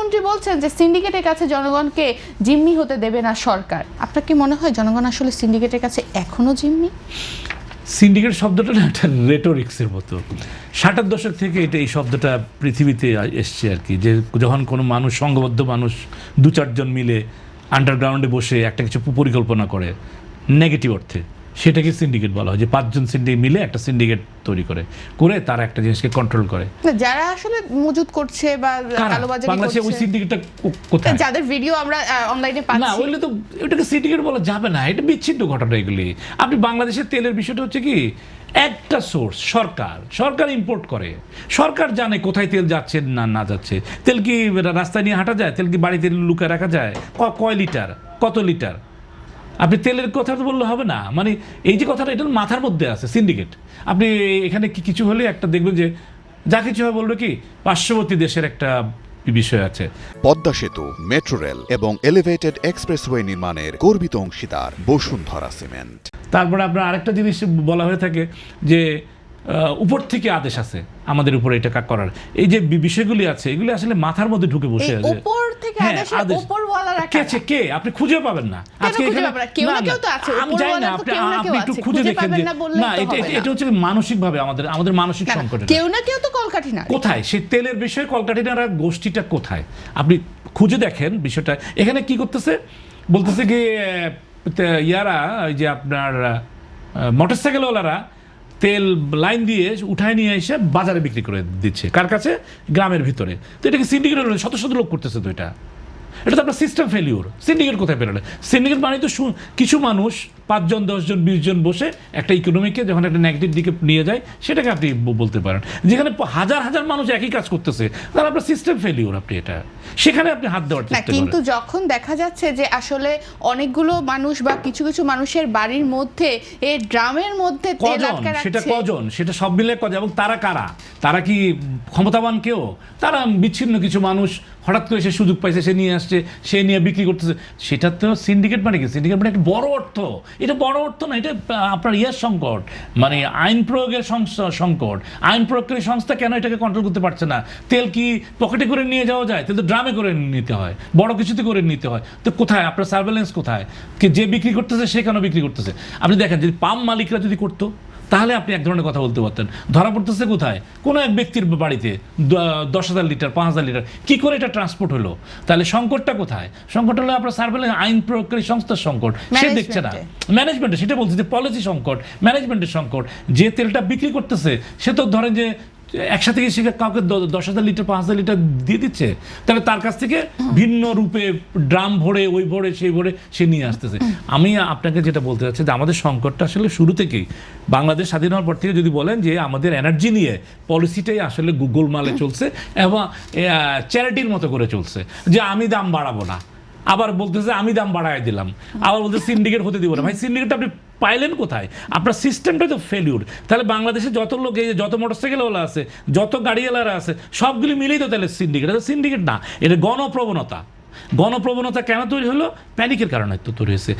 প্রধানমন্ত্রী বলছেন যে সিন্ডিকেটের কাছে জনগণকে জিম্মি হতে দেবে না সরকার। আপনার কি মনে হয় জনগণ আসলে সিন্ডিকেটের কাছে এখনো জিম্মি? সিন্ডিকেট শব্দটা না একটা রেটোরিক্সের মতো। 60-এর দশক থেকে এই শব্দটা পৃথিবীতে এসছে আর কি, যে যখন কোনো মানুষ, সংঘবদ্ধ মানুষ 2-4 জন মিলে আন্ডারগ্রাউন্ডে বসে একটা কিছু পরিকল্পনা করে নেগেটিভ অর্থে, সেটাকে সিন্ডিকেট বলা হয়। যে 5 জন সিন্ডিকেট মিলে একটা সিন্ডিকেট তৈরি করে তারা একটা জিনিসকে কন্ট্রোল করে। যারা আসলে মজুদ করছে বা কালোবাজারি বাংলাদেশে ওই সিন্ডিকেটটা কোথায়? যাদের ভিডিও আমরা অনলাইনে পাচ্ছি না, ওইগুলো তো ওটাকে সিন্ডিকেট বলা যাবে না, এটা বিচ্ছিন্ন ঘটনা এগুলি। আপনি বাংলাদেশের তেলের বিষয়টা হচ্ছে কি, একটা সোর্স সরকার ইম্পোর্ট করে, সরকার জানে কোথায় তেল যাচ্ছে না যাচ্ছে। তেল কি রাস্তায় নিয়ে হাঁটা যায়? তেল কি বাড়িতে লুকায় রাখা যায়? কয় লিটার, কত লিটার? আপনি তেলের কথা তো বললে হবে না। মানে এই যে কথাটা, এটা মাথার মধ্যে আছে সিন্ডিকেট। আপনি এখানে কিছু হলে একটা দেখবেন যে যা কিছু হয় বলবে কি পার্শ্ববর্তী দেশের একটা বিষয় আছে। পদ্মা সেতু, মেট্রো রেল এবং এলিভেটেড এক্সপ্রেসওয়ে নির্মাণের গর্বিত অংশীদার বসুন্ধরা সিমেন্ট। তারপরে আপনার আরেকটা জিনিস বলা হয়ে থাকে যে উপর থেকে আদেশ আছে আমাদের উপরে এটা করার। এই যে বিষয়গুলি আছে, এগুলি আসলে মাথার মধ্যে ঢুকে বসে আছে। উপর থেকে আদেশ, উপরওয়ালারা কে আপনি খুঁজে পাবেন না। আজকে কেউ না কেউ তো আছে, আমি জানি না, আপনি একটু খুঁজে দেখেন যে না, এটা হচ্ছে মানসিকভাবে আমাদের মানসিক সংকট। কেউ না কেউ তো কলকাঠি না। কোথায় সেই তেলের বিষয়ে কলকাঠিনারা গোষ্ঠীটা কোথায়? আপনি খুঁজে দেখেন বিষয়টা। এখানে কি করতেছে, বলতেছে কি ইয়ারা, ওই যে আপনার মোটরসাইকেলওয়ালারা তেল লাইন দিয়ে উঠায় নিয়ে এসে বাজারে বিক্রি করে দিচ্ছে। কার কাছে? গ্রামের ভিতরে। তো এটাকে সিন্ডিকেট শত শত লোক করতেছে। তো এটা তো আপনার সিস্টেম ফেলিওর। সিন্ডিকেট কোথায় বেরোলে? সিন্ডিকেট মানে তো কিছু মানুষ 5 জন 10 জন 20 জন বসে একটা ইকোনমিকে যখন একটা নেগেটিভ দিকে নিয়ে যায়, সেটাকে আপনি বলতে পারেন। যেখানে হাজার হাজার মানুষ একই কাজ করতেছে, তাহলে আপনার সিস্টেম ফেলিওর। আপনি এটা সেখানে আপনি হাত দেওয়ার চেষ্টা করেন। কিন্তু যখন দেখা যাচ্ছে যে আসলে অনেকগুলো মানুষ বা কিছু কিছু মানুষের বাড়ির মধ্যে এই ড্রামের মধ্যে তেল আটকে রাখছে, সেটা কজন, সেটা সব মিলে কজন, এবং তারা কারা? তারা কি ক্ষমতাবান কেউ? তারা বিচ্ছিন্ন কিছু মানুষ হঠাৎ করে সে সুযোগ পাইছে, সে নিয়ে আসছে, সে নিয়ে বিক্রি করতেছে। সেটা তো সিন্ডিকেট মানে কি? সিন্ডিকেট মানে একটা বড় অর্থ। এটা বড় অর্থ না, এটা আপনার সংকট, মানে আইন প্রয়োগের সংকট। আইন প্রয়োগকারী সংস্থা কেন এটাকে কন্ট্রোল করতে পারছে না? তেল কি পকেটে করে নিয়ে যাওয়া যায়? তেল তো ড্রামে করে নিতে হয়, বড় কিছুতে করে নিতে হয়। তো কোথায় আপনার সার্ভেলেন্স? কোথায় যে বিক্রি করতেছে সে কেন বিক্রি করতেছে? আপনি দেখেন, যদি পাম্প মালিকরা যদি করতো, তাহলে আপনি এক ধরনের কথা বলতে পারতেন। ধরা পড়তেছে কোথায়? কোনো এক ব্যক্তির বাড়িতে 10,000 লিটার 5,000 লিটার কি করে এটা ট্রান্সপোর্ট হলো? তাহলে সংকটটা কোথায়? সংকট হলো আপনার সার্ভেলেন্স, আইন প্রয়োগকারী সংস্থার সংকট। সে দেখছে না ম্যানেজমেন্টে, সেটা বলছে যে পলিসি সংকট, ম্যানেজমেন্টের সংকট। যে তেলটা বিক্রি করতেছে সে তো ধরেন যে একসাথে সে কাউকে 10,000 লিটার 5,000 লিটার দিয়ে দিচ্ছে, তাহলে তার কাছ থেকে ভিন্ন রূপে ড্রাম ভরে, ওই ভরে, সেই ভরে সে নিয়ে আসতেছে। আমি আপনাকে যেটা বলতে চাচ্ছি যে আমাদের সংকটটা আসলে শুরু থেকেই, বাংলাদেশ স্বাধীন হওয়ার পর থেকে যদি বলেন যে আমাদের এনার্জি নিয়ে পলিসিটাই আসলে গোলমালে চলছে এবং চ্যারিটির মতো করে চলছে, যে আমি দাম বাড়াবো না, আবার বলতেছে আমি দাম বাড়াই দিলাম, আবার বলতে সিন্ডিকেট হতে দিব না। ভাই, সিন্ডিকেট আপনি পাইলেন কোথায়? আপনার সিস্টেমটাই তো ফেলিউর। তাহলে বাংলাদেশে যত লোক, এই যত মোটরসাইকেলওয়ালা আছে, যত গাড়িওয়ালারা আছে, সবগুলি মিলেই তো তাহলে সিন্ডিকেট। এটা সিন্ডিকেট না, এটা গণপ্রবণতা। গণপ্রবণতা কেন তৈরি হলো? প্যানিকের কারণে তো তৈরি হয়েছে।